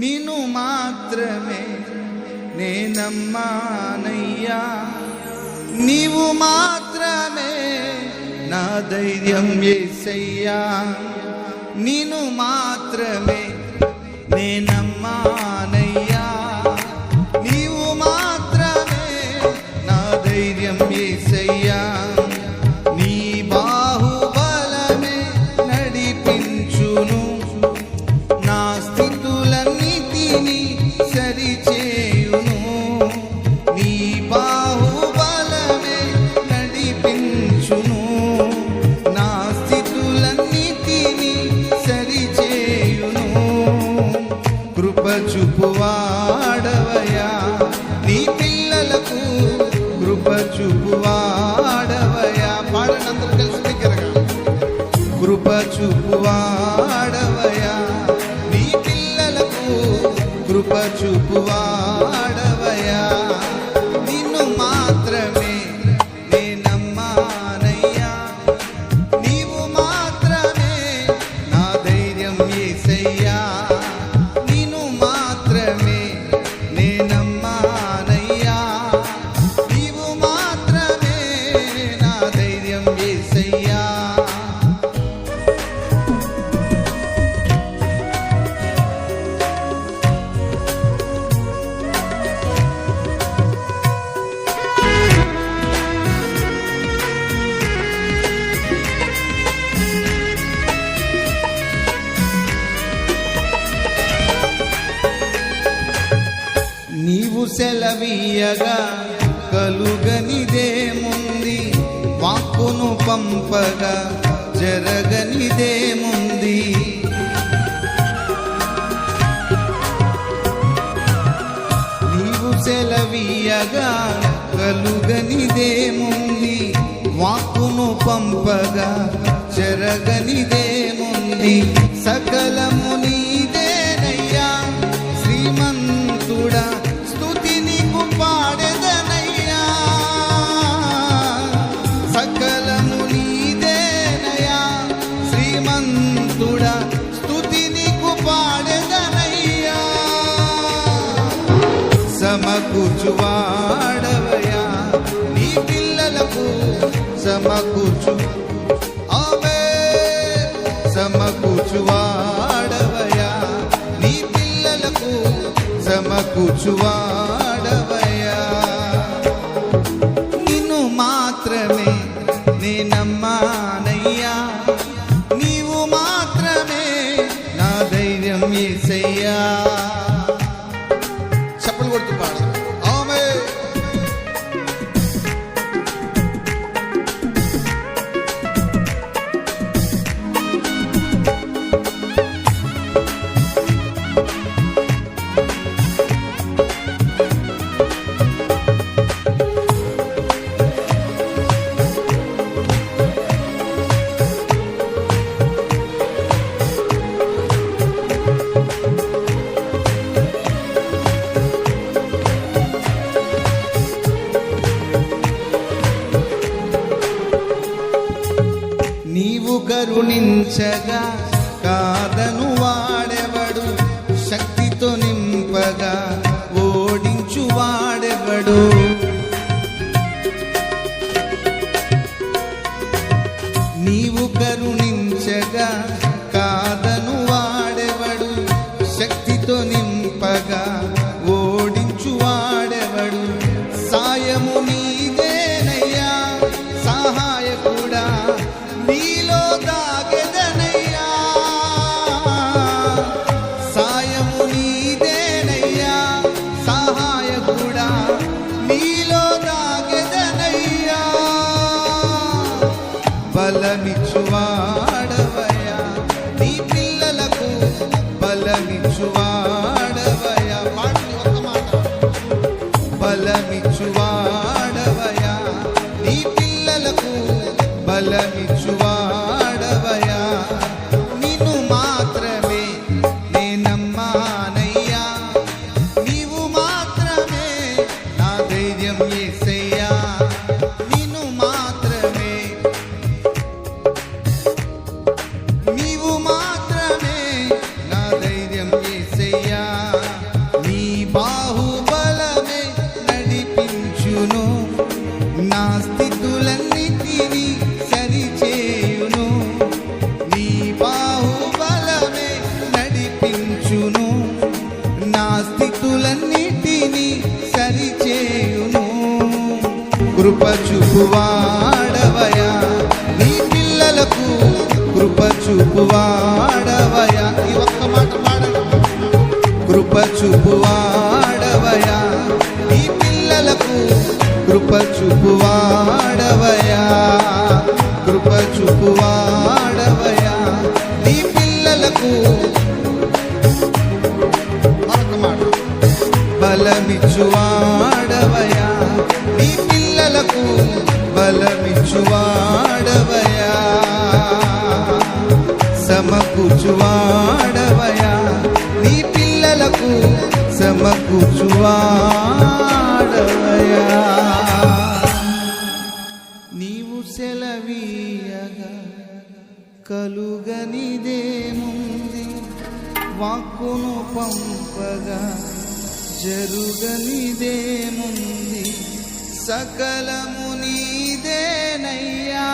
నిన్ను మాత్రమే నేనమ్మానయ్యా. నీవు మాత్రమే నా ధైర్యం యేసయ్యా. నిన్ను మాత్రమే నేనమ్మానయ్యా. నీవు మాత్రమే నా ధైర్యం యేసయ్యా. నీ బాహుబలమే నడిపించును, నా స్థితులన్నిటినీ సరిచేయును. నీ బాహుబలమే నడిపించును, నా స్థితులన్నిటినీ సరిచేయును. కృప చూపువాడవయ్యా, నీ పిల్లలకు కృప చూపువాడవయ్యా. పాడనందరూ కలిసి దగ్గరగా. కృప చూపువాడవయ్యా, నీ పిల్లలకు కృప చూపువాడవయ్యా. నిన్ను మాత్రమే నేనమ్మానయ్యా. నీవు మాత్రమే నా ధైర్యం యేసయ్యా. నిన్ను మాత్రమే నేనమ్మానయ్యా. నీవు మాత్రమే నా ధైర్యం యేసయ్యా. నీవు సెలవీయగా కలుగనిదేముంది, వాక్కును పంపగా జరగనిదేముంది. నీవు సెలవీయగా కలుగనిదేముంది, వాక్కును పంపగా జరగనిదేముంది. సకలము నీదేనయ్యా శ్రీమంతుడా, స్తుతి నీకు పాడెదనయ్యా. సకలము నీదేనయ్యా శ్రీమంతుడా, స్తుతి నీకు పాడెదనయ్యా. సమకూర్చువాడవయ్యా, నీ పిల్లలకు సమకూర్చు. ఆమేన్. సమకూర్చువాడవయ్యా, నీ పిల్లలకు సమకూర్చువాడవయ్యా. నిన్ను మాత్రమే నేనమ్మానయ్యా. నీవు మాత్రమే నా ధైర్యం యేసయ్యా. చప్పలు కొడుతూ పాడు. ఆమేన్. నీవు కరుణించగా కాదను వాడెవడు, శక్తితో నింపగా ఓడించు వాడెవడు. నీవు కరుణించగా కాదను వాడెవడు, శక్తితో నింపగా ఓడించు వాడెవడు. సాయము నీదేనయ్యా సహాయకుడా, నీలో దాగెదనయ్యా. సాయము నీదేనయ్యా సహాయకుడా, నీలో దాగెదనయ్యా. బలమిచ్చువాడవయ్యా, నీ పిల్లలకు బలమిచ్చువాడవయ్యా. పాడండి ఒక్క మాట. బలమిచ్చువాడవయ్యా, నీ పిల్లలకు బలమిచ్చువాడవయ్యా. నిన్ను మాత్రమే నేనమ్మానయ్యా. నీవు మాత్రమే నా ధైర్యం యేసయ్యా. నిన్ను మాత్రమే పెంచును, నా స్థితులన్నిటినీ సరిచేయును. కృప చూపువాడవయా నీ పిల్లలకు, కృప చూపువాడవయా. ఈ ఒక్క మాట పాడండి. కృప చూపువాడవయా నీ పిల్లలకు, కృప చూపువాడవయా. కృప చూపువాడవయా నీ పిల్లలకు. మరొక మాట. బలమిచ్చువాడవయా నీ పిల్లలకు, బలమిచ్చువాడవయా. సమకూర్చువాడవయా నీ పిల్లలకు, సమకూర్చువాడవయా. నీవు సెలవీయగా కలుగనిదేముంది, వాక్కును పంపగా జరుగనిదేముంది. సకలము నీదేనయ్యా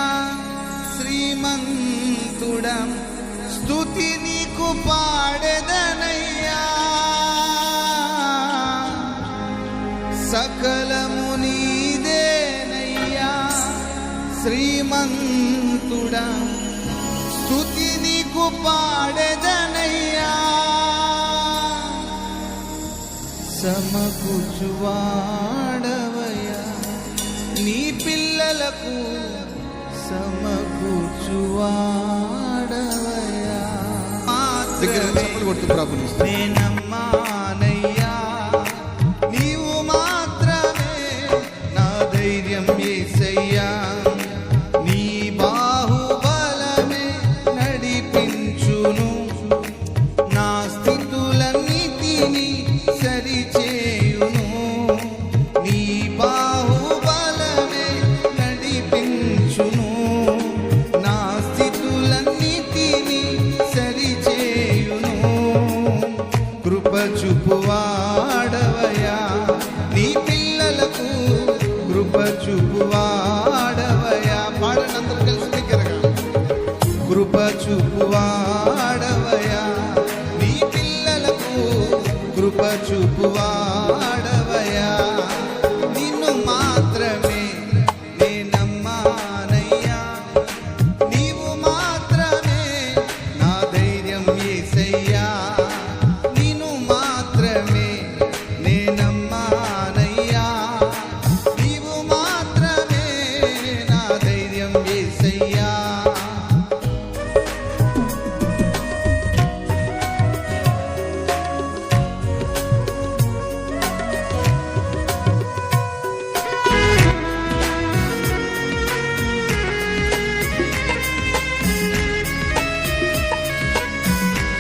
శ్రీమంతుడా, స్తుతి నీకు పాడెదనయ్యా. సకలము నీదేనయ్యా శ్రీమంతుడా, స్తుతి నీకు పాడెదనయ్యా. సమకూర్చువాడవయ్యా నీ పిల్లలకు, సమకూర్చువాడవయ్యా. నేనమ్మానయ్యా నీవు మాత్రమే నా ధైర్యం యేసయ్యా. నీ బాహుబలమే నడిపించును, నా స్థితులన్నిటినీ సరిచేయును. నీ బాహుబలమే నడిపించును, నా స్థితులన్నిటినీ సరిచేయును. కృప చూపువాడవయా నీ పిల్లలకు, కృప చూపువాడవయా. పాడనందరూ కలిసి దగ్గరగా. కృప చూపువాడవయా నీ పిల్లలకు, కృప చూపువాడవయా.